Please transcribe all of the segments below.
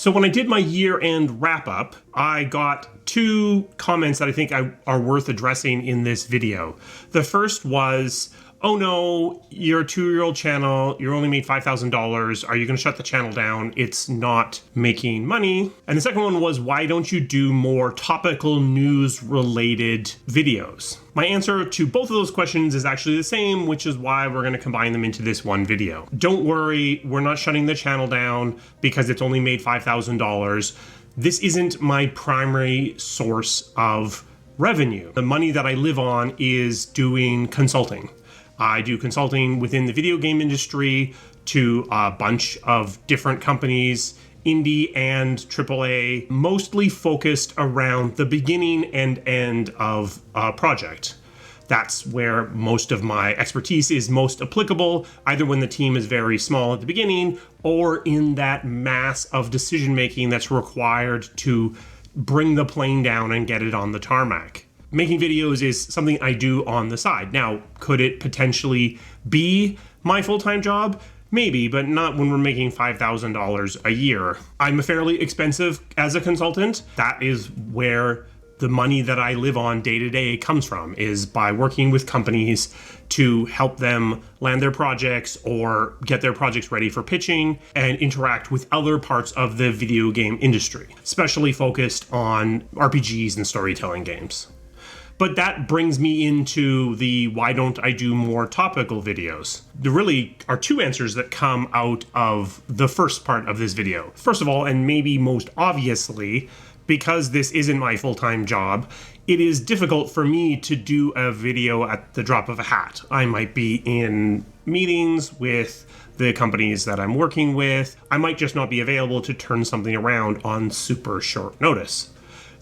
So when I did my year-end wrap-up, I got two comments that I think are worth addressing in this video. The first was, oh no, you're a 2-year-old channel, you only made $5,000, are you going to shut the channel down? It's not making money. And the second one was, why don't you do more topical news-related videos? My answer to both of those questions is actually the same, which is why we're going to combine them into this one video. Don't worry, we're not shutting the channel down because it's only made $5,000. This isn't my primary source of revenue. The money that I live on is doing consulting. I do consulting within the video game industry to a bunch of different companies, indie and AAA, mostly focused around the beginning and end of a project. That's where most of my expertise is most applicable, either when the team is very small at the beginning or in that mass of decision making that's required to bring the plane down and get it on the tarmac. Making videos is something I do on the side. Now, could it potentially be my full-time job? Maybe, but not when we're making $5,000 a year. I'm fairly expensive as a consultant. That is where the money that I live on day to day comes from, is by working with companies to help them land their projects or get their projects ready for pitching and interact with other parts of the video game industry, especially focused on RPGs and storytelling games. But that brings me into the why don't I do more topical videos? There really are two answers that come out of the first part of this video. First of all, and maybe most obviously, because this isn't my full-time job, it is difficult for me to do a video at the drop of a hat. I might be in meetings with the companies that I'm working with. I might just not be available to turn something around on super short notice.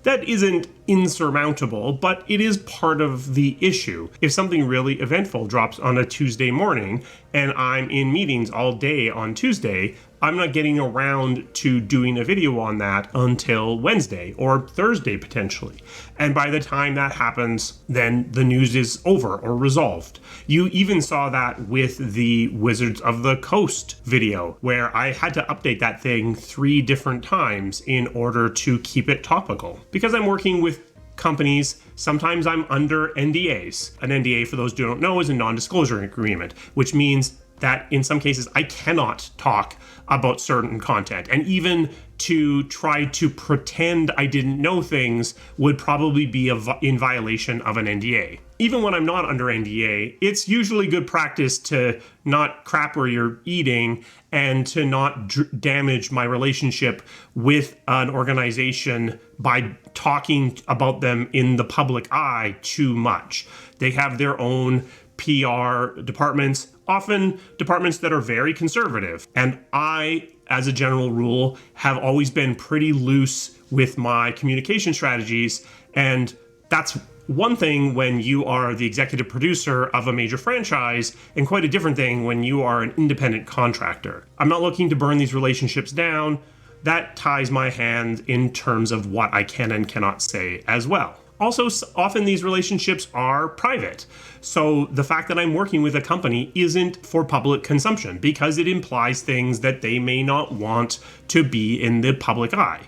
That isn't insurmountable, but it is part of the issue. If something really eventful drops on a Tuesday morning and I'm in meetings all day on Tuesday, I'm not getting around to doing a video on that until Wednesday or Thursday potentially. And by the time that happens, then the news is over or resolved. You even saw that with the Wizards of the Coast video, where I had to update that thing 3 different times in order to keep it topical. Because I'm working with companies, sometimes I'm under NDAs. An NDA, for those who don't know, is a non-disclosure agreement, which means that in some cases I cannot talk about certain content. And even to try to pretend I didn't know things would probably be in violation of an NDA. Even when I'm not under NDA, it's usually good practice to not crap where you're eating and to not damage my relationship with an organization by talking about them in the public eye too much. They have their own PR departments, often departments that are very conservative. And I, as a general rule, have always been pretty loose with my communication strategies. And that's one thing when you are the executive producer of a major franchise, and quite a different thing when you are an independent contractor. I'm not looking to burn these relationships down. That ties my hand in terms of what I can and cannot say as well. Also, often these relationships are private. So the fact that I'm working with a company isn't for public consumption because it implies things that they may not want to be in the public eye.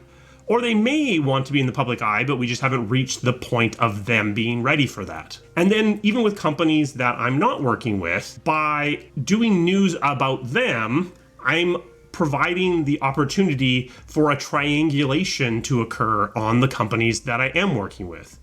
Or they may want to be in the public eye, but we just haven't reached the point of them being ready for that. And then even with companies that I'm not working with, by doing news about them, I'm providing the opportunity for a triangulation to occur on the companies that I am working with.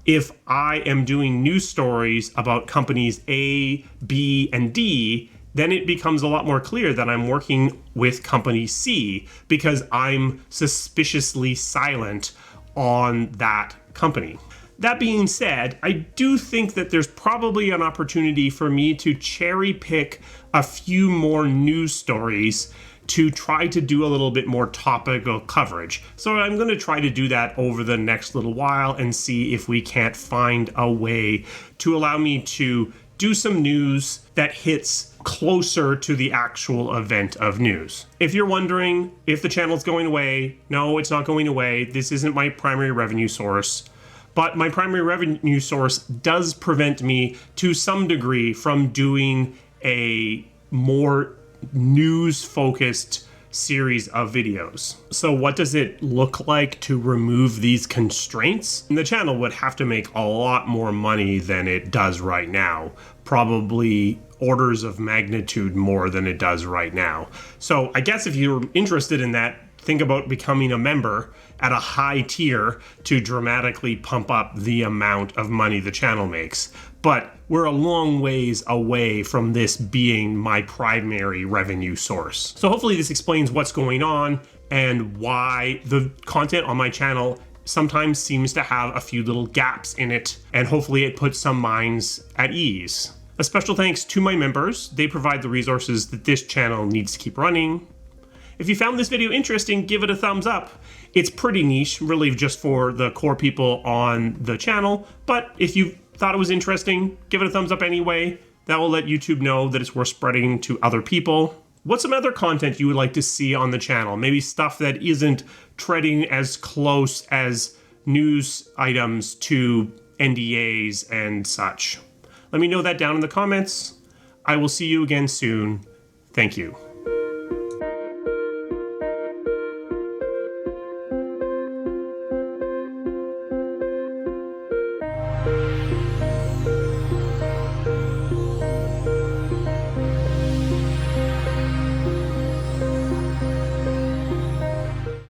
If I am doing news stories about companies A, B, and D, then it becomes a lot more clear that I'm working with company C because I'm suspiciously silent on that company. That being said, I do think that there's probably an opportunity for me to cherry pick a few more news stories to try to do a little bit more topical coverage. So I'm going to try to do that over the next little while and see if we can't find a way to allow me to do some news that hits closer to the actual event of news. If you're wondering if the channel's going away, no, it's not going away. This isn't my primary revenue source. But my primary revenue source does prevent me to some degree from doing a more news-focused series of videos. So what does it look like to remove these constraints? And the channel would have to make a lot more money than it does right now, probably orders of magnitude more than it does right now. So I guess if you're interested in that, think about becoming a member at a high tier to dramatically pump up the amount of money the channel makes. But we're a long ways away from this being my primary revenue source. So hopefully this explains what's going on and why the content on my channel sometimes seems to have a few little gaps in it, and hopefully it puts some minds at ease. A special thanks to my members. They provide the resources that this channel needs to keep running. If you found this video interesting, give it a thumbs up. It's pretty niche, really just for the core people on the channel, but if you thought it was interesting, give it a thumbs up anyway. That will let YouTube know that it's worth spreading to other people. What's some other content you would like to see on the channel? Maybe stuff that isn't treading as close as news items to NDAs and such. Let me know that down in the comments. I will see you again soon. Thank you.